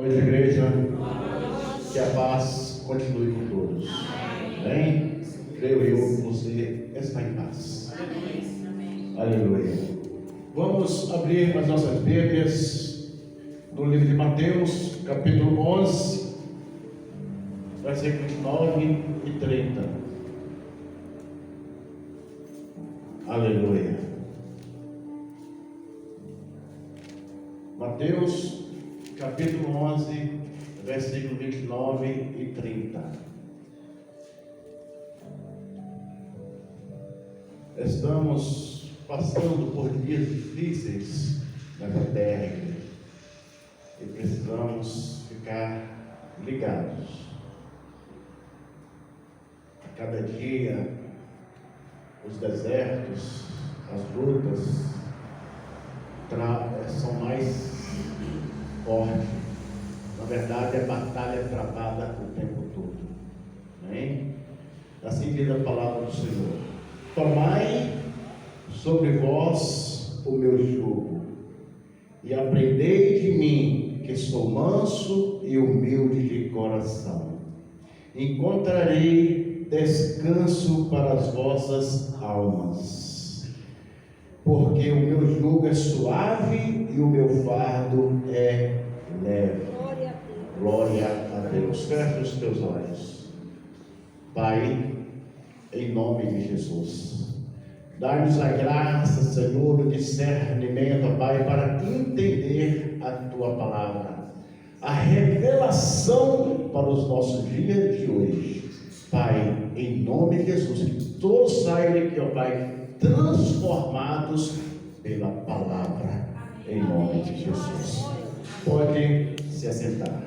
Noite, igreja. Que a paz continue com todos. Amém? Creio eu que você está em paz. Aleluia. Vamos abrir as nossas Bíblias no livro de Mateus, capítulo 11, versículos 9 e 30. Aleluia. Mateus, capítulo 11, versículo 29 e 30. Estamos passando por dias difíceis nessa terra, igreja, e precisamos ficar ligados. A cada dia, os desertos, as lutas são mais fortes. Na verdade, a batalha é travada o tempo todo. Amém? Assim diz a palavra do Senhor: tomai sobre vós o meu jugo, e aprendei de mim, que sou manso e humilde de coração. Encontrarei descanso para as vossas almas, porque o meu jugo é suave e o meu fardo é leve. Glória a Deus. Feche os teus olhos. Pai, em nome de Jesus, dá-nos a graça, Senhor, o discernimento, Pai, para entender a Tua palavra, a revelação para os nossos dias de hoje. Pai, em nome de Jesus, que todos saiam daqui, ó Pai, transformados pela palavra, em nome de Jesus. Pode se assentar.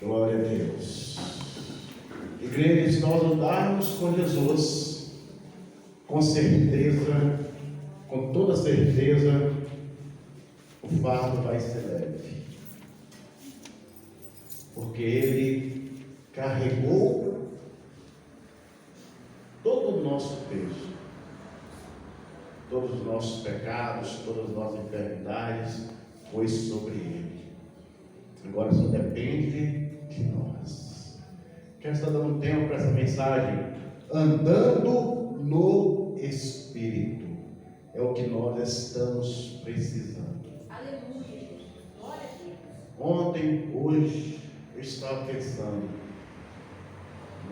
Glória a Deus. Igreja, se nós andarmos com Jesus, com certeza, com toda certeza, o fardo vai ser leve, porque Ele carregou todo o nosso peso, todos os nossos pecados, todas as nossas enfermidades, foi sobre Ele. Agora só depende de nós. Quero estar dando tempo para essa mensagem, andando no Espírito. É o que nós estamos precisando. Aleluia. Glória a Deus. Ontem, hoje, eu estava pensando,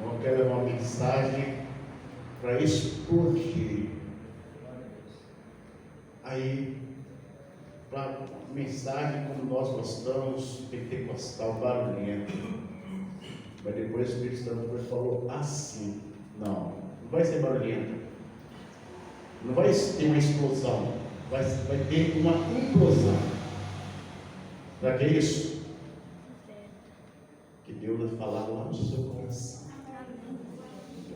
eu quero levar uma mensagem para explodir. Aí, para mensagem como nós gostamos, pentecostal, barulhento. Mas depois o Espírito Santo falou assim: não vai ser barulhento, não vai ter uma explosão, vai ter uma implosão. Para que isso? Que Deus vai falar lá no seu coração.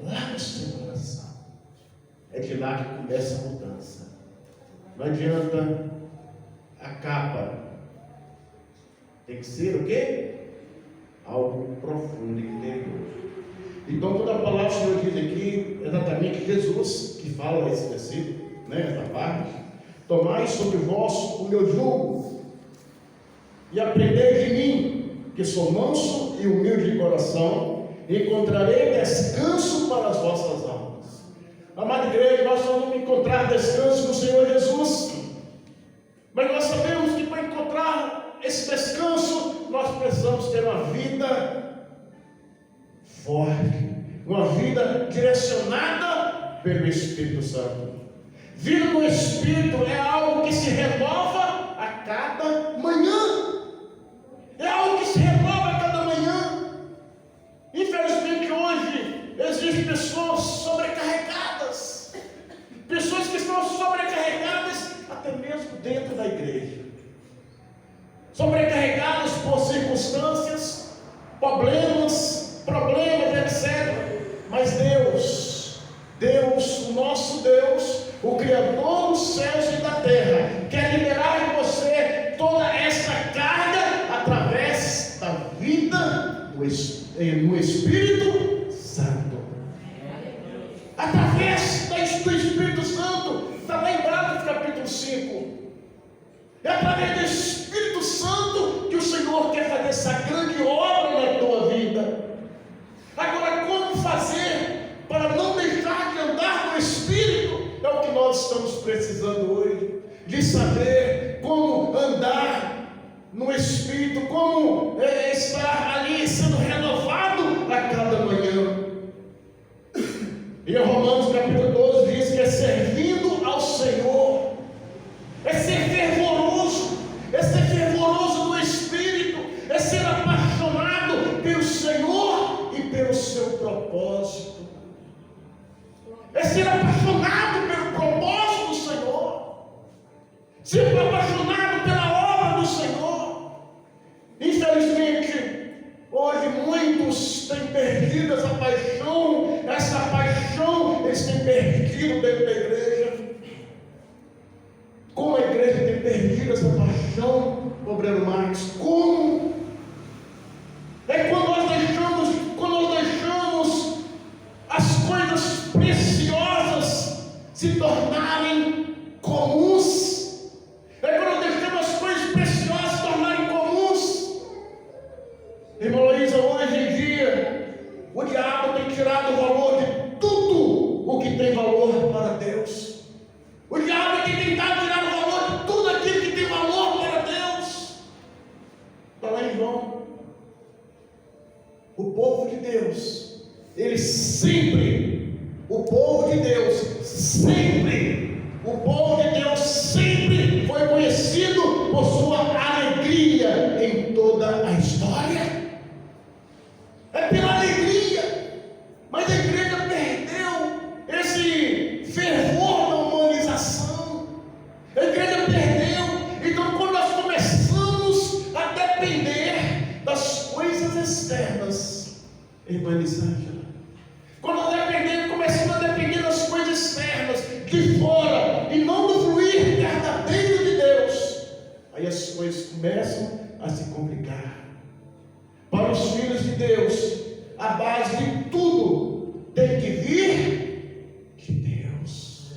Lá no seu coração. É de lá que começa a mudança. Não adianta a capa. Tem que ser o quê? Algo profundo e interior. Então toda a palavra que o Senhor diz aqui, exatamente Jesus que fala esse versículo, essa parte: tomai sobre vós o meu jugo, e aprendei de mim, que sou manso e humilde de coração, e encontrarei descanso para as vossas almas. Amada igreja, nós só vamos encontrar descanso no Senhor Jesus. Mas nós sabemos que para encontrar esse descanso, nós precisamos ter uma vida forte, uma vida direcionada pelo Espírito Santo. Vida no Espírito é algo que se renova a cada manhã. É algo que se renova a cada manhã. Infelizmente hoje existem pessoas sobrecarregadas, pessoas que estão sobrecarregadas até mesmo dentro da igreja, sobrecarregadas por circunstâncias, problemas, etc. Mas Deus, o nosso Deus, o Criador dos céus e da terra, quer liberar de você toda essa carga através da vida no Espírito Santo. Através do Espírito Santo. Está lá em Gálatas capítulo 5. É através do Espírito Santo essa grande obra na tua vida. Agora, como fazer para não deixar de andar no Espírito? É o que nós estamos precisando hoje, de saber como andar no Espírito, como estar ali sendo renovado a cada manhã. E em Romanos capítulo 12 diz que é servindo ao Senhor, é ser fervoroso no Espírito, é ser apaixonado pelo Senhor e pelo seu propósito, é ser apaixonado pelo propósito do Senhor, ser apaixonado pela obra do Senhor. Infelizmente, hoje muitos têm perdido essa paixão eles têm perdido dentro da igreja. Como a igreja tem perdido essa paixão, Breno Marques? Como? É quando nós deixamos as coisas preciosas se tornarem comuns. É quando nós deixamos as coisas preciosas se tornarem comuns. Irmão Luísa, hoje em dia, o diabo tem tirado o valor de tudo o que tem valor para Deus. O diabo tem tentado tirar o valor de tudo aquilo que tem valor para Deus. Está lá em João. O povo de Deus, o povo de Deus sempre foi conhecido por sua alegria em toda a história. É pela alegria, mas a igreja perdeu esse fervor da humanização. A igreja perdeu. Então, quando nós começamos a depender das coisas externas, irmã Elisângela, quando nós começamos a depender das coisas externas, de fora, e não do fluir verdadeiro de Deus, aí as coisas começam a se complicar. Para os filhos de Deus, a base de tudo tem que vir de Deus.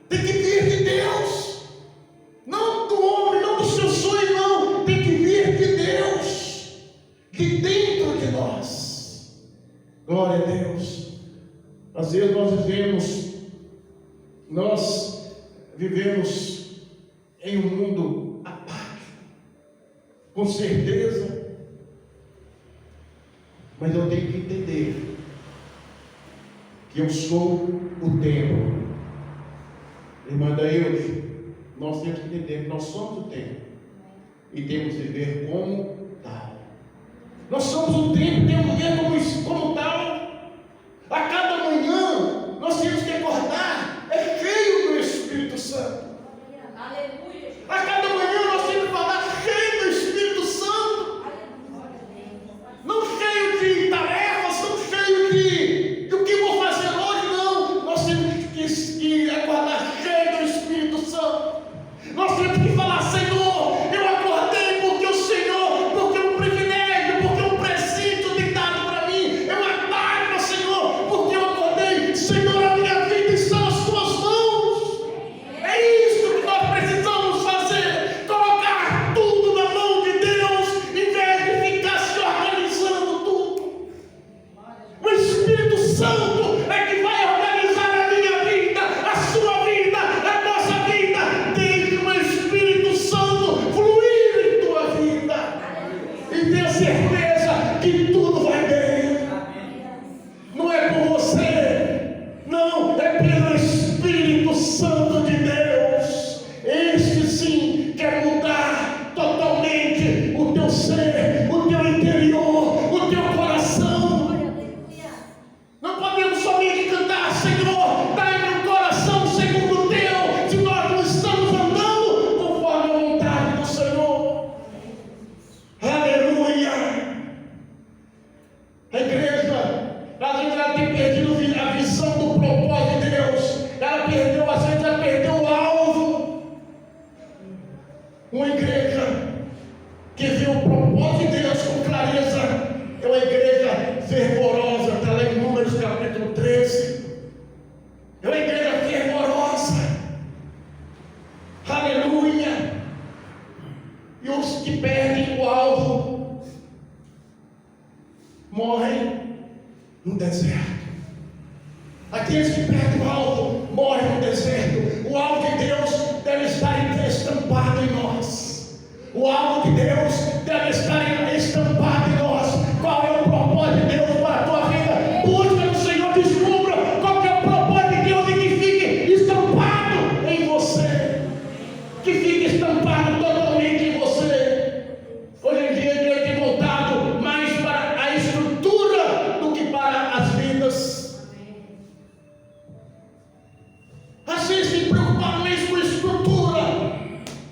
Tem que vir de Deus. Não do homem, não do seu sonho, não. Tem que vir de Deus. De dentro de nós. Glória a Deus. Às vezes nós vivemos em um mundo apático, com certeza. Mas eu tenho que entender que eu sou o templo. Irmã Daílde, nós temos que entender que nós somos o templo e temos que viver como tal. Nós somos o templo, temos que viver como tal. A cada manhã nós temos que acordar cheio do Espírito Santo. Aleluia. A cada manhã nós temos que falar cheio do Espírito Santo. Não cheio de tarefas, não cheio do que vou fazer hoje, não. Nós temos que acordar cheio do Espírito Santo. Nós temos que falar: Senhor, eu acordei porque o Senhor, porque é um privilégio, porque é um presente tem dado para mim. Eu acordo, Senhor, porque eu acordei. Senhor, a minha vida está nas tuas mãos. É isso que nós precisamos fazer: colocar tudo na mão de Deus, em vez de ficar se organizando tudo. O Espírito Santo é que vai organizar a minha vida, a sua vida, a nossa vida. Deixe o Espírito Santo fluir em tua vida e tenha certeza que tudo vai bem. Não é por você, não, é pelo Espírito Santo de Deus. Este sim quer mudar totalmente o teu ser, o teu interior, o teu coração. Não podemos somente cantar: Senhor, dai-me um coração segundo o teu, se nós não estamos andando conforme a vontade do Senhor. Aleluia! morrem no deserto. Aqueles que perdem o alvo morrem no deserto. O alvo de Deus deve estar estampado em nós. O alvo de Deus deve estar estampado em nós. Qual é o propósito de Deus para a tua vida? Busca no Senhor, descubra qual é o propósito de Deus e que fique estampado em você. Que fique estampado totalmente em você. Hoje em dia Deus tem voltado mais para a estrutura do que para as vidas. Às vezes tem preocupado mais com a estrutura,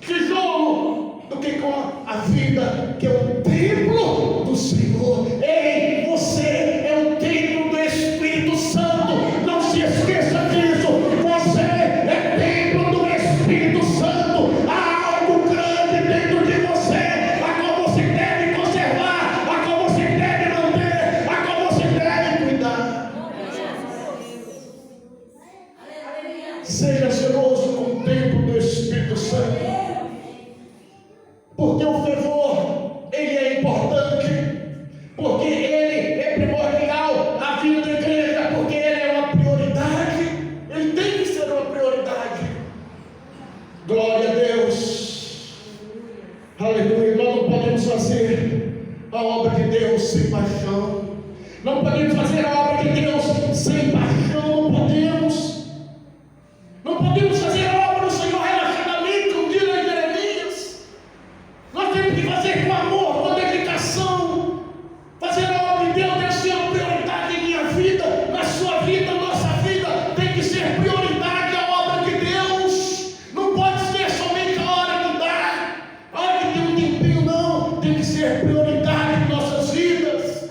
tijolo, do que com a vida, que é o templo do Senhor. Ei, você é o templo do Espírito Santo. Não se esqueça disso. Você é templo do Espírito Santo. Há algo grande dentro de você, a qual você deve conservar, a qual você deve manter, a qual você deve cuidar. Seja zeloso com o templo do Espírito Santo, porque o fervor, ele é importante, porque ele é primordial à vida da igreja, porque ele é uma prioridade, ele tem que ser uma prioridade. Glória a Deus, aleluia. Nós não podemos fazer a obra de Deus sem paixão, não podemos fazer a obra de Deus sem paixão, não podemos fazer a obra do Senhor relaxadamente, como diz Jeremias. Nós temos que fazer com amor, com dedicação. Fazer a obra de Deus deve ser uma prioridade em minha vida, na sua vida, nossa vida. Tem que ser prioridade a obra de Deus. Não pode ser somente a hora que dá, a hora que tem um tempinho, não. Tem que ser prioridade em nossas vidas.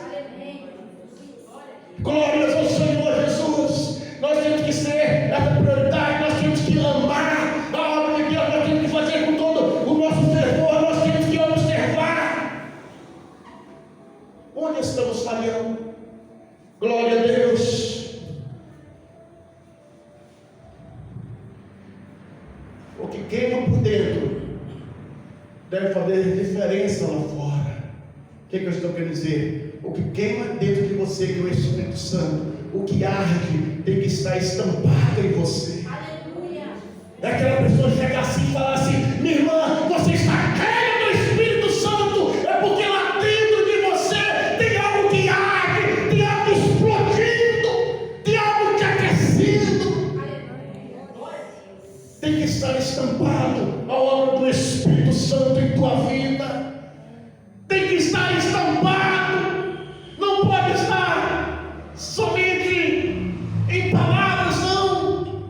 Glórias ao Senhor Jesus. Nós temos que ser essa prioridade, nós temos que amar a obra de Deus, nós temos que fazer com todo o nosso fervor, nós temos que observar onde estamos falhando. Glória a Deus. O que queima por dentro deve fazer diferença lá fora. O que eu estou querendo dizer? O que queima dentro de você, que é o Espírito Santo, o que arde, tem que estar estampado em você. Aleluia. É aquela pessoa chegar assim e falar assim: minha irmã, você está cheia do Espírito Santo. É porque lá dentro de você tem algo que arde, tem algo explodindo, tem algo te aquecendo. Tem que estar estampado a obra do Espírito Santo em tua vida. Tem que estar estampado. Não pode estar somente em palavras, não.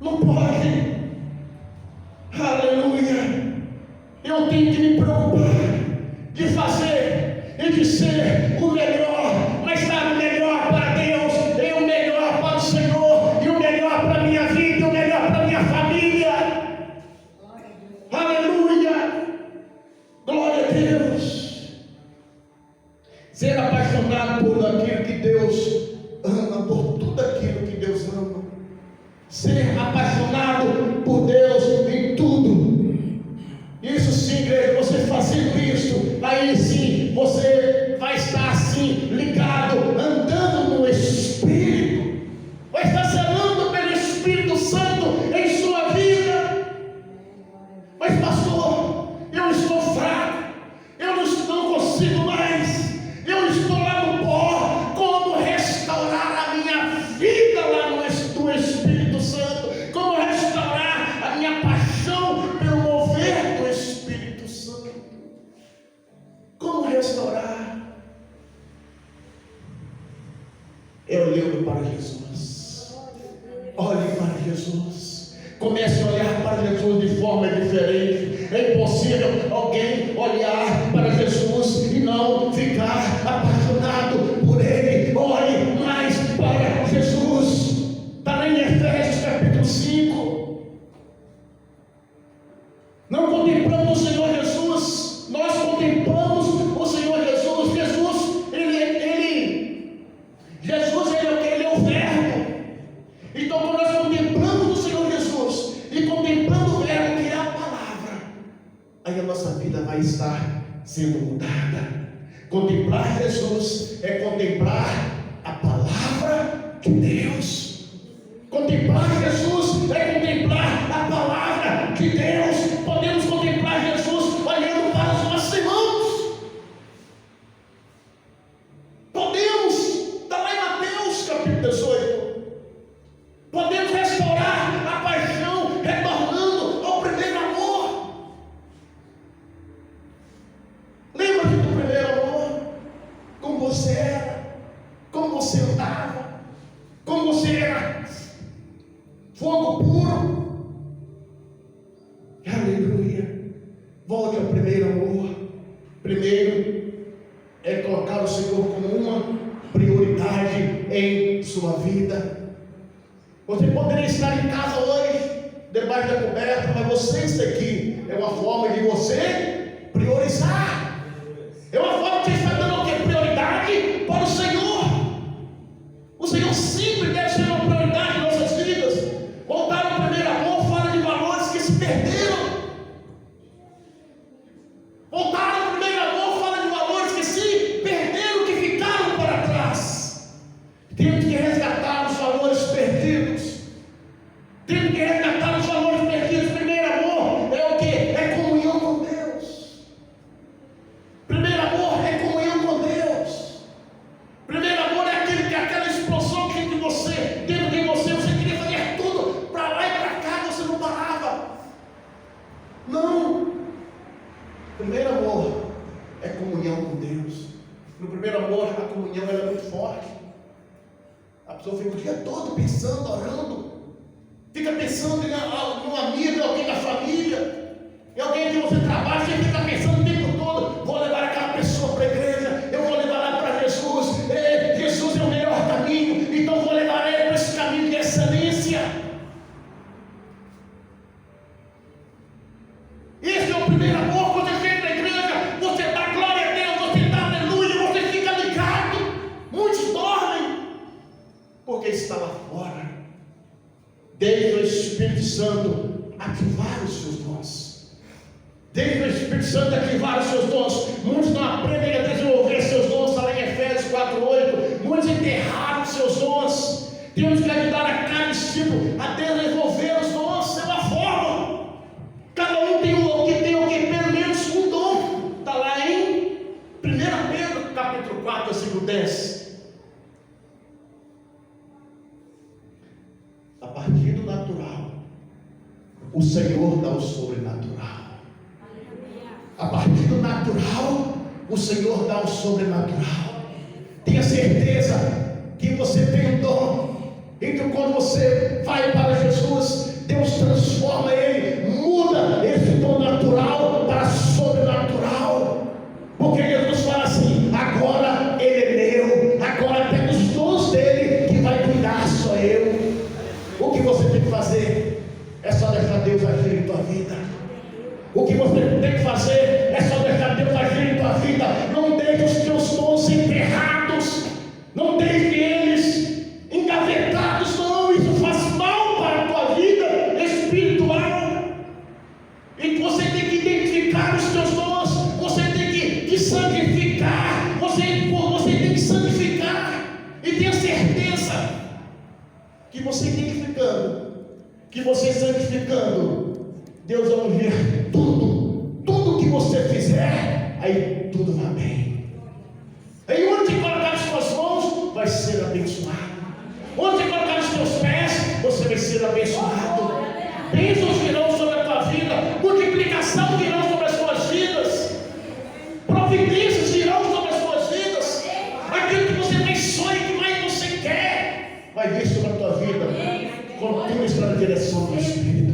Não pode. Aleluia. Eu tenho que me preocupar de fazer e de ser o melhor, mas dar o melhor para Deus, e o melhor para o Senhor, e o melhor para a minha vida, e o melhor para a minha família. Aleluia. Glória a Deus. Ser apaixonado por aquilo que Deus ama, por tudo aquilo que Deus ama. Ser apaixonado por Deus em tudo. Isso sim, igreja, você fazendo isso, aí sim você vai estar assim, ligado, andando no Espírito, vai estar zelando pelo Espírito Santo em sua vida. Mas pastor, eu estou fraco, eu não consigo mais, eu estou lá no pó. Como restaurar a minha vida lá no Espírito Santo? Como restaurar a minha paixão pelo mover do Espírito Santo? Como restaurar? É olhando para Jesus. Olhe para Jesus. Comece a olhar para Jesus de forma diferente. É impossível alguém olhar para Jesus e não ficar apaixonado por Ele. Olhe mais para Jesus. Está lá em Efésios capítulo 5. Não contemplamos o Senhor Jesus, nós contemplamos o Senhor Jesus. Jesus, ele é o que? Ele é o Verbo. Então, quando nós contemplamos o Senhor Jesus e contemplando o Verbo, que é a palavra, aí a nossa vida vai estar sendo mudada. Contemplar Jesus é contemplar a palavra de Deus. Contemplar Jesus é contemplar a palavra de Deus. Podemos contemplar Jesus olhando para os nossos irmãos. Podemos, está lá em Mateus capítulo 18. Podemos restaurar a paixão, retornando ao primeiro amor. Lembra-te do primeiro amor? Como você era, como você andava, como você era fogo puro. Aleluia. Volte ao primeiro amor. Primeiro é colocar o Senhor como uma prioridade em sua vida. Você poderia estar em casa hoje, debaixo da coberta, mas você está aqui. É uma forma de você priorizar. É uma forma de você estar dando o quê? Prioridade para o Senhor. O Senhor sempre deve ser uma prioridade em nossas vidas. Voltar ao primeiro amor fala de valores que se perderam. Voltar ao primeiro amor fala de valores que se perderam, que ficaram para trás. Temos que resgatar os valores perdidos. Temos que resgatar os valores perdidos. Primeiro amor é o que? É comunhão com Deus. Primeiro amor é comunhão com Deus. Primeiro amor é aquela explosão que dentro de você, você queria fazer tudo para lá e para cá, você não parava. Não. Primeiro amor é comunhão com Deus. No primeiro amor, a comunhão ela é muito forte. A pessoa fica o dia todo pensando, orando. Fica pensando em um amigo, em alguém da família, em alguém que você trabalha. Você fica pensando o tempo todo: vou levar aquela pessoa para a igreja, eu vou levar ela para Jesus. Jesus é o melhor caminho, então vou levar ela para esse caminho de excelência. Esse é o primeiro amor. Quando você chega na igreja, você dá glória a Deus, você dá aleluia, você fica ligado. Muitos dormem porque está lá fora. Deixe o Espírito Santo ativar os seus dons. Deixe o Espírito Santo ativar os seus dons. Muitos não aprendem a desenvolver seus dons. Está lá em Efésios 4:8. Muitos enterraram os seus dons. Temos que ajudar a cada discípulo a desenvolver os dons. É uma forma. Cada um tem o que? Pelo menos um dom. Está lá em 1 Pedro capítulo 4, versículo 10. A partir do natural, o Senhor dá o sobrenatural. A partir do natural, o Senhor dá o sobrenatural. Tenha certeza que você tem um dom. Então, quando você vai para Jesus, Deus transforma ele, muda esse dom natural para sobrenatural. Porque Jesus fala assim: agora ele é meu, agora tem os dons dele que vai cuidar, só eu. O que você tem que fazer é só deixar Deus agir em tua vida. O que você tem que fazer é só deixar Deus agir em tua vida. Não deixe os teus dons enterrados. Não deixe eles engavetados. Não, isso faz mal para a tua vida espiritual. E você tem que identificar os teus dons. Você tem que santificar. Você tem que santificar. E tenha certeza que você identificando, que você santificando, Deus vai ver tudo que você fizer, aí tudo vai bem. Aí onde você colocar as suas mãos, vai ser abençoado. Onde você colocar os teus pés, você vai ser abençoado. Bênçãos virão sobre a tua vida, multiplicação virão sobre as suas vidas, providências virão sobre as suas vidas. Aquilo que você tem sonho, que mais você quer, vai vir sobre a tua vida, quando tudo está na direção do Espírito.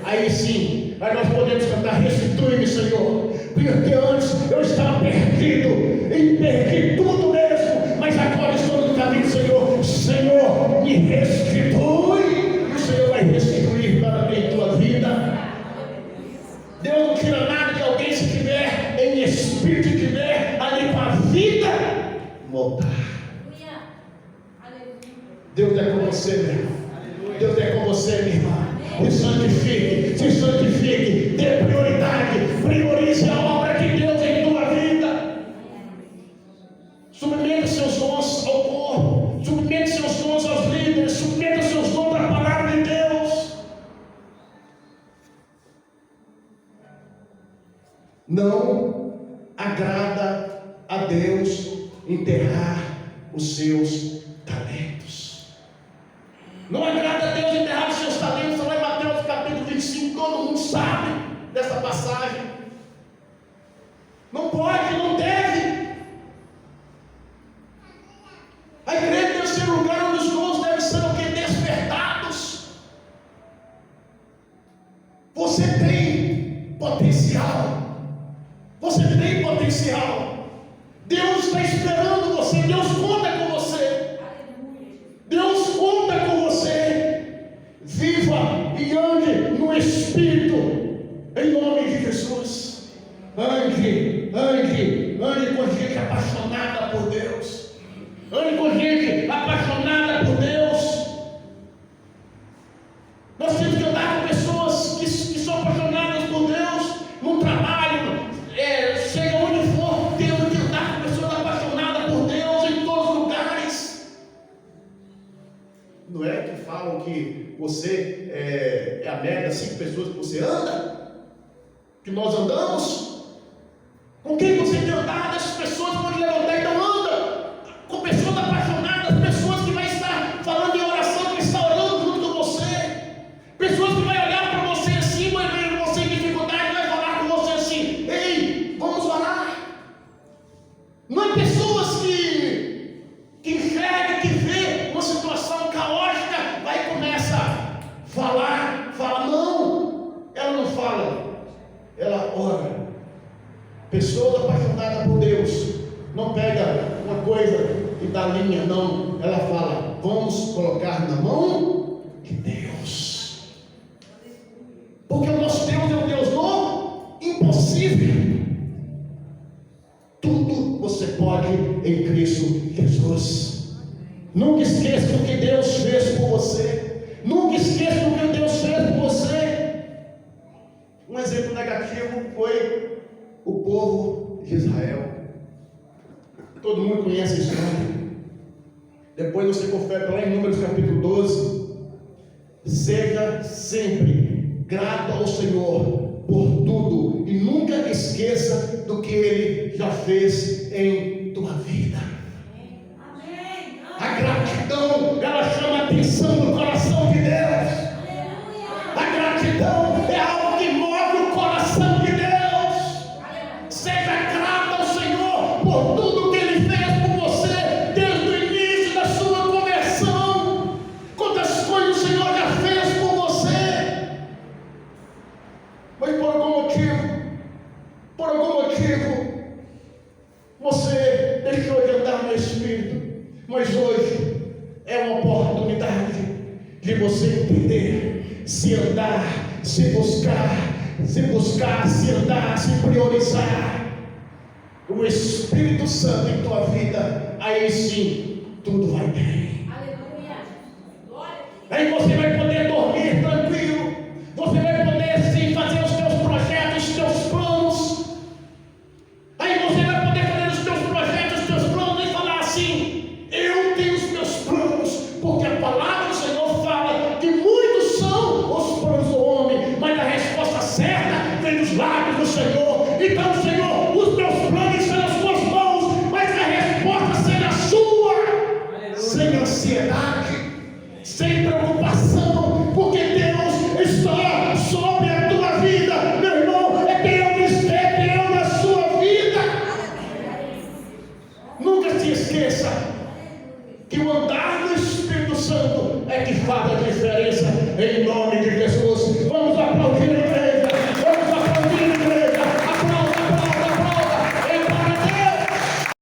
Aí sim, aí nós podemos cantar: restitui-me, Senhor, porque antes eu estava perdido, e perdi tudo mesmo, mas agora estou no caminho, Senhor. Senhor, me restitui, e o Senhor vai restituir para mim a tua vida. Deus não tira nada de alguém se tiver em espírito, e tiver ali com a vida voltar. Deus é com você, meu irmão. Deus é com você, minha irmã. Se santifique, dê prioridade, priorize a obra de Deus em tua vida. agrada a Deus enterrar os seus talentos. Não agrada a Deus enterrar os seus talentos. Lá em Mateus capítulo 25, todo mundo sabe dessa passagem. Não pode, não deve. A igreja deve ser um lugar onde os dons devem ser o que? Despertados. Você tem potencial. Você tem potencial. Deus está esperando você. Deus conta com você. Deus conta com você. Viva e ande no Espírito, em nome de Jesus. Ande com gente apaixonada por Deus. Ande com gente apaixonada por Deus. Nós temos que andar com pessoas que são apaixonadas por Deus. No trabalho, seja onde for, temos que andar com pessoas apaixonadas por Deus em todos os lugares. Não é que falam que você é a média das 5 pessoas que você anda? Que nós andamos? Com quem você tem andado? Essas pessoas podem levantar, então anda com pessoas apaixonadas, pessoas que vai estar falando em oração, que vai estar orando junto com você, pessoas que vai olhar para você assim, vai ver você em dificuldade, vai falar com você assim: ei, vamos orar. Não é pessoas que enxergam, que vê uma situação caótica, vai e começa a fala, não, ela não fala, ela ora. Pessoas apaixonadas por Deus não pega uma coisa e dá linha, não. Ela fala: vamos colocar na mão de Deus. Porque o nosso Deus é um Deus do impossível. Tudo você pode em Cristo Jesus. Nunca esqueça o que Deus fez por você. Nunca esqueça o que Deus fez por você. Um exemplo negativo foi o povo de Israel. Todo mundo conhece a história. Depois você confere lá em Números capítulo 12. Seja sempre grato ao Senhor por tudo e nunca esqueça do que Ele já fez em tua vida. A gratidão, ela chama a atenção no coração de Deus. A gratidão é algo que move o coração de Deus. Seja grato ao Senhor por tudo que Ele fez por você desde o início da sua conversão. Quantas coisas o Senhor já fez por você. Mas por algum motivo, você deixou de andar no Espírito. Mas hoje é uma oportunidade de você entender, se andar, se buscar, se andar, se priorizar o Espírito Santo em tua vida. Aí sim, tudo vai bem. Aí você vai poder dormir tranquilo. Você vai poder sim fazer os teus projetos, os teus planos. Aí você vai poder fazer os teus projetos, os teus planos e falar assim: eu tenho os meus planos, porque a palavra do Senhor fala que muitos são os planos do homem, mas a resposta certa vem dos lábios do Senhor. Então, Senhor, os meus planos estão nas tuas mãos, mas a resposta será sua. Aleluia. Sem ansiedade, sem preocupação, porque Deus está sobre a tua vida, meu irmão. É Deus na sua vida. Nunca se esqueça que o andar do Espírito Santo é que faz a diferença, em nome